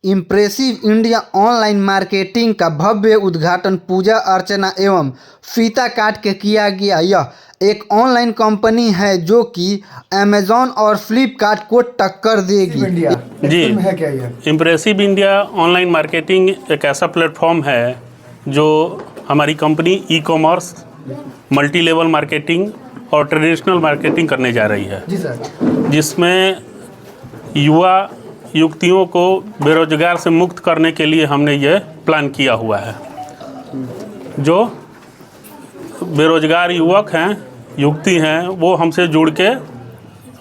Impressive India online marketing का भव्य उद्घाटन पूजा अर्चना एवं फीता काट के किया गया। यह एक ऑनलाइन कंपनी है जो कि अमेजॉन और फ्लिपकार्ट को टक्कर देगी। जी है क्या ये? इम्प्रेसिव इंडिया ऑनलाइन मार्केटिंग एक ऐसा प्लेटफॉर्म है जो हमारी company e commerce, multi level marketing और ट्रेडिशनल मार्केटिंग करने जा रही है। जी सर। जिसमें युवतियों को बेरोजगार से मुक्त करने के लिए हमने ये प्लान किया हुआ है। जो बेरोजगार युवक हैं, युवती हैं, वो हमसे जुड़ के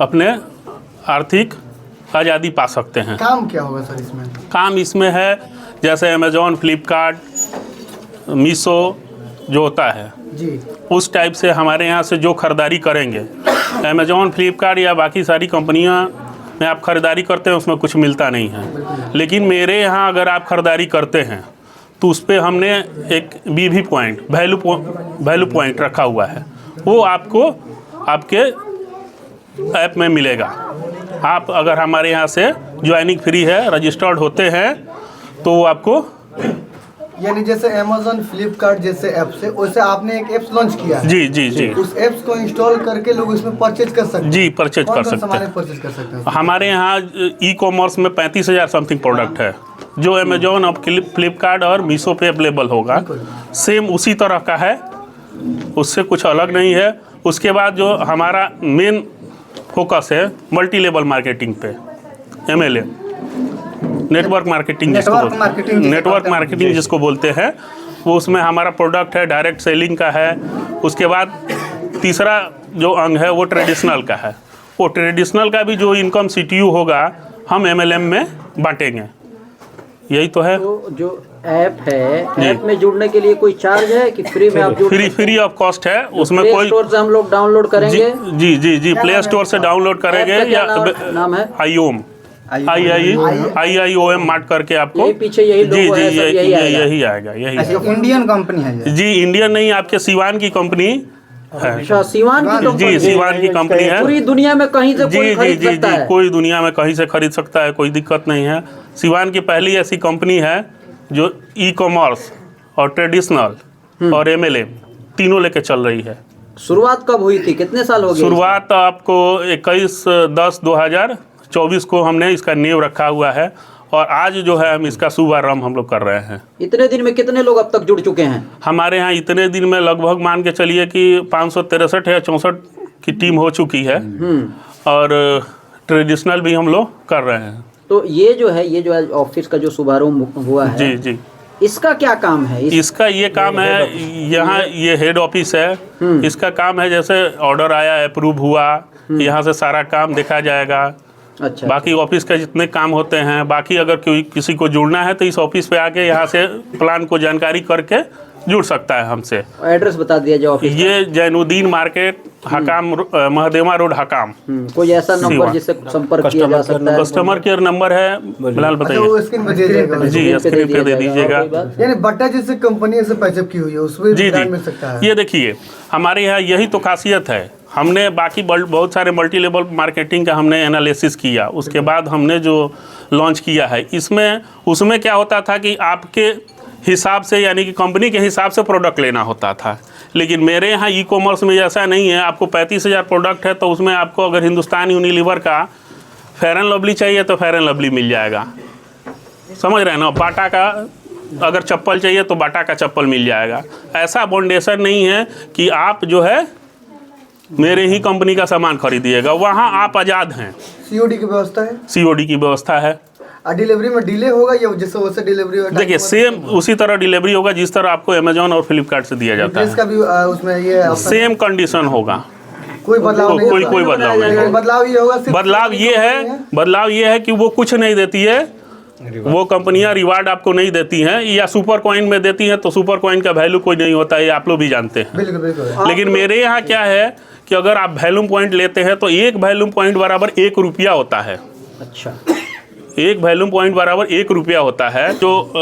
अपने आर्थिक आज़ादी पा सकते हैं। काम क्या होगा सर इसमें? काम इसमें है जैसे अमेजॉन, फ्लिपकार्ट, मीशो जो होता है जी, उस टाइप से हमारे यहाँ से जो ख़रीदारी करेंगे, अमेजॉन, फ्लिपकार्ट या बाकी सारी कंपनियाँ में आप ख़रीदारी करते हैं उसमें कुछ मिलता नहीं है। लेकिन मेरे यहाँ अगर आप ख़रीदारी करते हैं तो उस पर हमने एक BV पॉइंट, वैल्यू पॉइंट रखा हुआ है। वो आपको आपके ऐप में मिलेगा। आप अगर हमारे यहाँ से ज्वाइनिंग फ्री है, रजिस्टर्ड होते हैं तो वो आपको, यानी जैसे अमेजॉन, फ्लिपकार्ट जैसे ऐप से, वैसे आपने एक ऐप लॉन्च किया है। जी जी जी, उस ऐप्स को इंस्टॉल करके लोग इसमें परचेज कर सकते हैं। जी परचेज कर सकते हैं। परचेज कर सकते हैं हमारे यहाँ ई कॉमर्स में 35,000 समथिंग प्रोडक्ट है जो अमेजॉन और फ्लिपकार्ट और मीशो पे अवेलेबल होगा। सेम उसी तरह का है, उससे कुछ अलग नहीं है। उसके बाद जो हमारा मेन फोकस है मल्टी लेवल मार्केटिंग पे, MLM, नेटवर्क मार्केटिंग जिसको बोलते हैं, वो उसमें हमारा प्रोडक्ट है, डायरेक्ट सेलिंग का है। उसके बाद तीसरा जो अंग है वो ट्रेडिशनल का है। वो ट्रेडिशनल का भी जो इनकम CTU होगा हम MLM में बांटेंगे। यही तो है। तो जो ऐप है, ऐप में जुड़ने के लिए कोई चार्ज है कि फ्री में आप जुड़? फ्री ऑफ कॉस्ट है। उसमें कोई स्टोर से हम लोग डाउनलोड करेंगे? जी जी जी, प्ले स्टोर से डाउनलोड करेंगे या नाम है IIOM मार्ट करके आपको, यही पीछे यही लोगो है, सब यही आएगा। यही इंडियन कंपनी है जी, इंडियन नहीं, आपके सिवान की कंपनी है। अच्छा, सिवान की कंपनी? जी, सिवान की कंपनी है। पूरी दुनिया में कहीं से कोई खरीद सकता है? कोई दुनिया में कहीं से खरीद सकता है, कोई दिक्कत नहीं है। सिवान की पहली ऐसी कंपनी है जो ई कॉमर्स और ट्रेडिशनल और MLM तीनों लेके चल रही है। शुरुआत कब हुई थी, कितने साल हो गए? शुरुआत आपको 21/10/2024 को हमने इसका नींव रखा हुआ है और आज जो है हम इसका शुभारंभ हम लोग कर रहे हैं। इतने दिन में कितने लोग अब तक जुड़ चुके हैं? हमारे यहाँ इतने दिन में लगभग मान के चलिए कि 563 या 64 की टीम हो चुकी है और ट्रेडिशनल भी हम लोग कर रहे हैं। तो ये जो है, ये जो आज ऑफिस का जो शुभारंभ हुआ है, जी जी, इसका क्या काम है? इसका ये काम है, यहाँ ये हेड ऑफिस है। इसका काम है जैसे ऑर्डर आया, अप्रूव हुआ, यहाँ से सारा काम देखा जाएगा। अच्छा, बाकी ऑफिस के जितने काम होते हैं, बाकी अगर कोई किसी को जुड़ना है तो इस ऑफिस पे आके यहाँ से प्लान को जानकारी करके जुड़ सकता है हमसे। एड्रेस बता दिया जाए ऑफिस? ये जैनुद्दीन मार्केट, हकाम, महदेवा रोड, हकाम। कोई ऐसा नंबर जिससे संपर्क किया जा सकता है? कस्टमर केयर नंबर है, बिलाल बताइए। जी, स्क्रीन पे दे दीजिएगा। यानी बट्टा जैसे कंपनी से पैचअप की हुई है उसमें जी जी मिल सकता है। ये देखिए, हमारे यहाँ यही तो खासियत है। हमने बाकी बहुत सारे मल्टी लेवल मार्केटिंग का हमने एनालिसिस किया, उसके बाद हमने जो लॉन्च किया है इसमें, उसमें क्या होता था कि आपके हिसाब से, यानी कि कंपनी के हिसाब से प्रोडक्ट लेना होता था। लेकिन मेरे यहाँ ई कॉमर्स में ऐसा नहीं है। आपको 35,000 प्रोडक्ट है तो उसमें आपको अगर हिंदुस्तान यूनिलीवर का फेयर एंड लवली चाहिए तो फेयर एंड लवली मिल जाएगा, समझ रहे हैं ना। बाटा का अगर चप्पल चाहिए तो बाटा का चप्पल मिल जाएगा। ऐसा बाउंडेशन नहीं है कि आप जो है मेरे ही कंपनी का सामान खरीदिएगा, वहाँ आप आज़ाद हैं। COD की व्यवस्था है? COD की व्यवस्था है। डिलीवरी में डिले होगा या जैसे वैसे डिलीवरी होगा? देखिए, सेम उसी तरह डिलीवरी होगा जिस तरह आपको अमेजॉन और फ्लिपकार्ट से दिया जाता है। इसका भी उसमें ये सेम कंडीशन होगा, कोई बदलाव नहीं? कोई बदलाव नहीं। बदलाव ये है कि वो कुछ नहीं देती है। वो कंपनियां रिवार्ड आपको नहीं देती हैं, या सुपर कॉइन में देती हैं तो सुपर कॉइन का वैल्यू कोई नहीं होता है, आप लोग भी जानते हैं। बिल्कुल। लेकिन मेरे यहाँ क्या है कि अगर आप वैल्यूम पॉइंट लेते हैं तो एक वैल्यूम पॉइंट बराबर 1 रुपया होता है। अच्छा, एक वैल्यूम पॉइंट बराबर 1 रुपया होता है। जो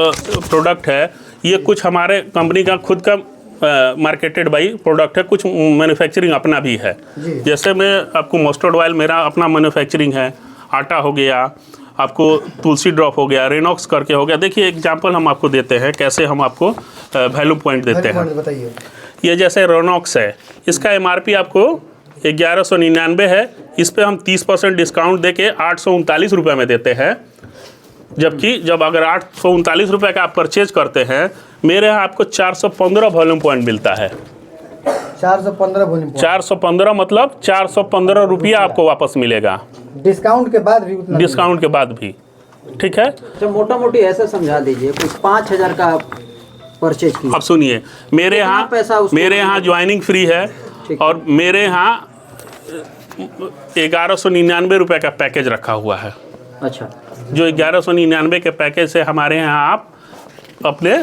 प्रोडक्ट है ये कुछ हमारे कंपनी का खुद का मार्केटेड बाई प्रोडक्ट है, कुछ मैन्युफैक्चरिंग अपना भी है। जैसे मैं आपको मस्टर्ड ऑयल मेरा अपना मैन्युफैक्चरिंग है, आटा हो गया आपको तुलसी ड्रॉप हो गया, रेनॉक्स करके हो गया। देखिए एग्जांपल हम आपको देते हैं कैसे हम आपको वैल्यू पॉइंट देते हैं। बताइए। ये जैसे रेनॉक्स है, इसका MRP आपको 1199 है, इस पे हम 30% डिस्काउंट देके 839 रुपये में देते हैं। जबकि जब अगर 839 रुपये का आप परचेज करते हैं, मेरे यहाँ आपको 415 वॉल्यूम पॉइंट मिलता है। 415 वॉल्यूम पॉइंट। 415 मतलब 415 रुपया आपको वापस मिलेगा डिस्काउंट के बाद भी उतना? डिस्काउंट के बाद भी। ठीक है, अच्छा मोटा मोटी ऐसा समझा दीजिए, कोई 5000 का परचेज किया। अब सुनिए, मेरे कितना पैसा उसको यहाँ ज्वाइनिंग फ्री है और मेरे यहाँ 1199 रुपये का पैकेज रखा हुआ है। अच्छा, जो 1199 के पैकेज से हमारे यहाँ आप अपने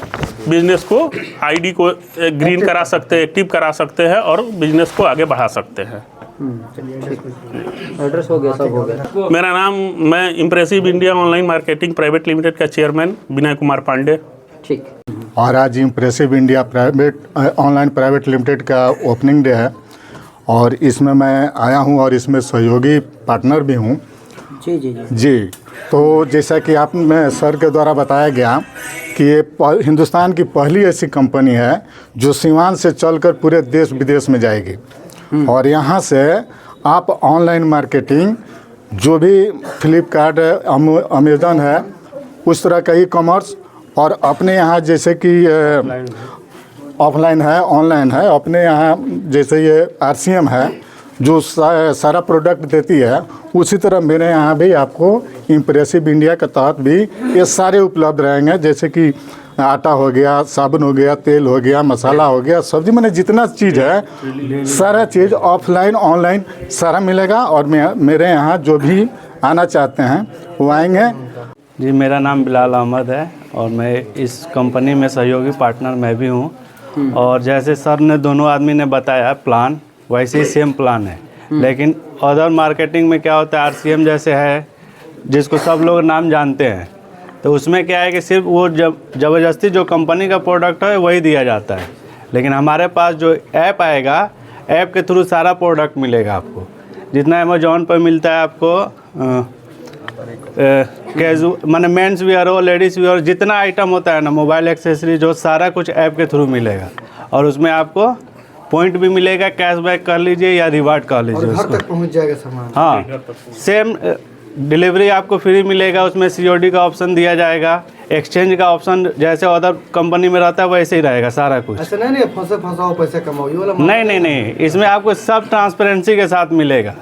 बिजनेस को आईडी को ग्रीन करा सकते हैं, एक्टिव करा सकते हैं और बिजनेस को आगे बढ़ा सकते हैं। एड्रेस हो गया, सब हो गया। मेरा नाम, मैं impressive India online marketing private limited का चेयरमैन विनय कुमार पांडे। ठीक। और आज impressive India online private limited का ओपनिंग डे है और इसमें मैं आया हूं और इसमें सहयोगी पार्टनर भी हूं। जी जी जी जी। तो जैसा कि आप में सर के द्वारा बताया गया कि ये हिंदुस्तान की पहली ऐसी कंपनी है जो सीवान से चलकर पूरे देश विदेश में जाएगी और यहाँ से आप ऑनलाइन मार्केटिंग जो भी फ्लिपकार्ट है, अमेज़न है, उस तरह का ई-कॉमर्स और अपने यहाँ जैसे कि ऑफलाइन है, ऑनलाइन है, अपने यहाँ जैसे ये RCM है जो सारा प्रोडक्ट देती है, उसी तरह मेरे यहाँ भी आपको इम्प्रेसिव इंडिया के तहत भी ये सारे उपलब्ध रहेंगे। जैसे कि आटा हो गया, साबुन हो गया, तेल हो गया, मसाला हो गया, सब्जी, मैंने जितना चीज़ है सारा चीज़ ऑफलाइन ऑनलाइन सारा मिलेगा और मेरे यहाँ जो भी आना चाहते हैं वो आएंगे। जी, मेरा नाम बिलाल अहमद है और मैं इस कंपनी में सहयोगी पार्टनर मैं भी हूँ। और जैसे सर ने दोनों आदमी ने बताया प्लान, वैसे ही सेम प्लान है, लेकिन अदर मार्केटिंग में क्या होता है, RCM जैसे है जिसको सब लोग नाम जानते हैं, तो उसमें क्या है कि सिर्फ वो ज़बरदस्ती जो कंपनी का प्रोडक्ट है वही दिया जाता है। लेकिन हमारे पास जो ऐप आएगा, ऐप के थ्रू सारा प्रोडक्ट मिलेगा आपको। जितना अमेजोन पर मिलता है आपको कैजुअल माने मेंस वियर हो, लेडीज़ वियर, जितना आइटम होता है ना, मोबाइल एक्सेसरी, जो सारा कुछ ऐप के थ्रू मिलेगा और उसमें आपको पॉइंट भी मिलेगा, कैशबैक कर लीजिए या रिवार्ड कर लीजिए, घर तक पहुंच जाएगा सामान। हाँ, सेम डिलीवरी आपको फ्री मिलेगा, उसमें COD का ऑप्शन दिया जाएगा, एक्सचेंज का ऑप्शन जैसे अदर कंपनी में रहता है वैसे ही रहेगा सारा कुछ। ऐसा नहीं फंसाओ पैसा कमाओ ये वाला? नहीं, इसमें आपको सब ट्रांसपेरेंसी के साथ मिलेगा,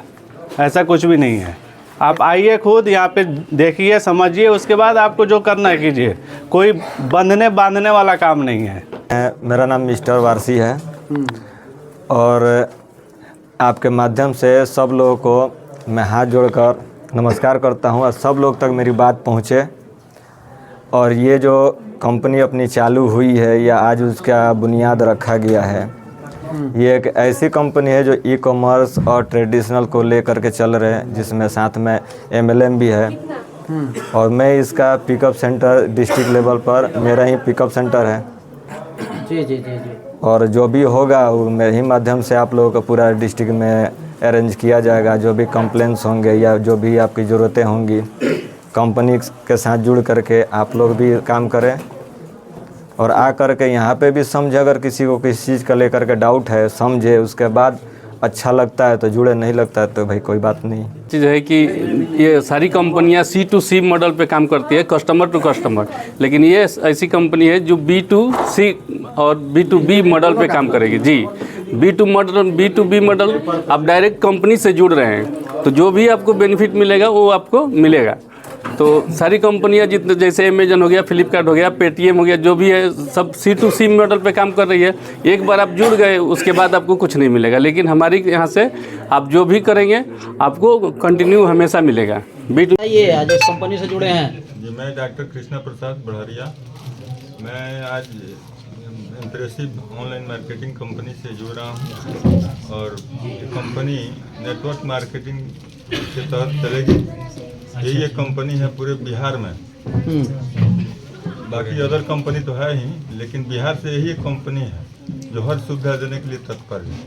ऐसा कुछ भी नहीं है। आप आइए खुद यहाँ पे देखिए, समझिए, उसके बाद आपको जो करना है कीजिए, कोई बांधने वाला काम नहीं है। मेरा नाम मिस्टर वारसी है और आपके माध्यम से सब लोगों को मैं हाथ जोड़कर नमस्कार करता हूँ और सब लोग तक मेरी बात पहुँचे और ये जो कंपनी अपनी चालू हुई है या आज उसका बुनियाद रखा गया है, ये एक ऐसी कंपनी है जो ई-कॉमर्स और ट्रेडिशनल को लेकर के चल रहे हैं, जिसमें साथ में MLM भी है और मैं इसका पिकअप सेंटर डिस्ट्रिक्ट लेवल पर मेरा ही पिकअप सेंटर है। जी जी जी जी। और जो भी होगा वो मेरे ही माध्यम से आप लोगों को पूरा डिस्ट्रिक्ट में अरेंज किया जाएगा। जो भी कंप्लेंट्स होंगे या जो भी आपकी ज़रूरतें होंगी, कंपनी के साथ जुड़ करके आप लोग भी काम करें और आ कर के यहाँ पे भी समझे। अगर किसी को किसी चीज़ का लेकर के डाउट है, समझे, उसके बाद अच्छा लगता है तो जुड़े, नहीं लगता है तो भाई कोई बात नहीं। चीज़ है कि ये सारी कंपनियां C2C मॉडल पे काम करती है, कस्टमर टू कस्टमर, लेकिन ये ऐसी कंपनी है जो B2C और B2B मॉडल पे काम करेगी। जी, B2B मॉडल आप डायरेक्ट कंपनी से जुड़ रहे हैं तो जो भी आपको बेनिफिट मिलेगा वो आपको मिलेगा। तो सारी कंपनियां जितने, जैसे अमेजन हो गया, फ्लिपकार्ट हो गया, पेटीएम हो गया, जो भी है सब C2C मॉडल पे काम कर रही है। एक बार आप जुड़ गए उसके बाद आपको कुछ नहीं मिलेगा, लेकिन हमारी यहाँ से आप जो भी करेंगे आपको कंटिन्यू हमेशा मिलेगा। ये आज इस कंपनी से जुड़े हैं। जी, मैं डॉक्टर कृष्णा प्रसाद बढ़ारिया, मैं आज इम्प्रेसिव ऑनलाइन मार्केटिंग कंपनी से जुड़ रहा हूँ और ये कंपनी नेटवर्क मार्केटिंग के तहत चलेगी। यही एक कंपनी है पूरे बिहार में, बाकी अदर कंपनी तो है ही, लेकिन बिहार से यही एक कंपनी है जो हर सुविधा देने के लिए तत्पर है।